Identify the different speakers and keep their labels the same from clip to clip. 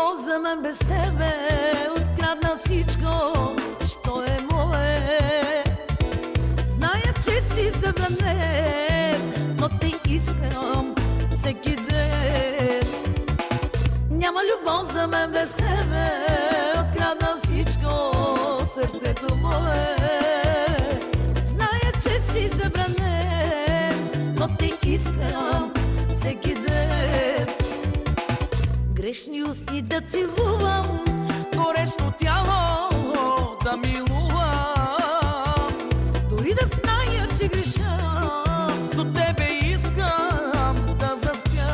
Speaker 1: любов за мен без тебе, открадна всичко, що е мое. Зная, че си забранен, но те искам всеки ден. Няма любов за мен без тебе, открадна всичко, сърцето мое. Зная, че си забранен, но те искам всеки ден. Грешни устни да целувам, горещо тяло да милувам. Дори да зная, че греша, до тебе искам да заспя.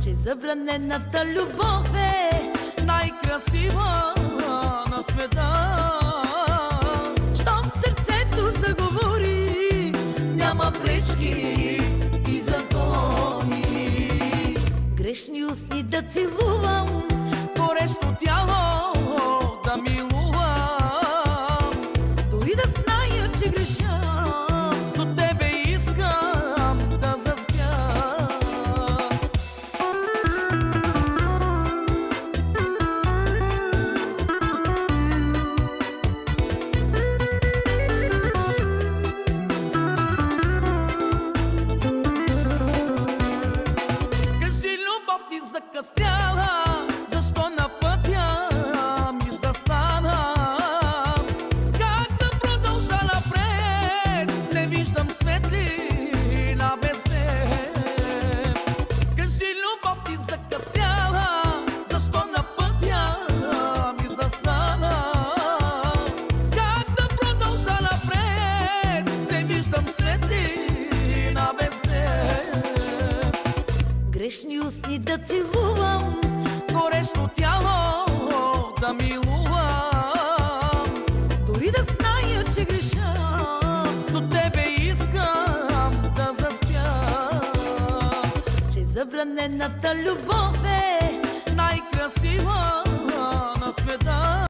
Speaker 1: Че забранената любов е най-красива на света. Щом сърцето заговори, няма пречки и закони. Грешни устни да целувам, горещо тяло да милувам. Дори да зная, че греша, до тебе искам да заспя. Закъсняла, защо на пътя ми застана? Как да продължа напред? Не виждам светлина без теб. Кажи, любов ти закъсняла, защо на пътя ми застана? Как да продължа напред? Не виждам светлина без теб. Грешни устни да целувам, горещо тяло да милувам. Дори да зная, че греша, до тебе искам да заспя. Че забранената любов е най-красива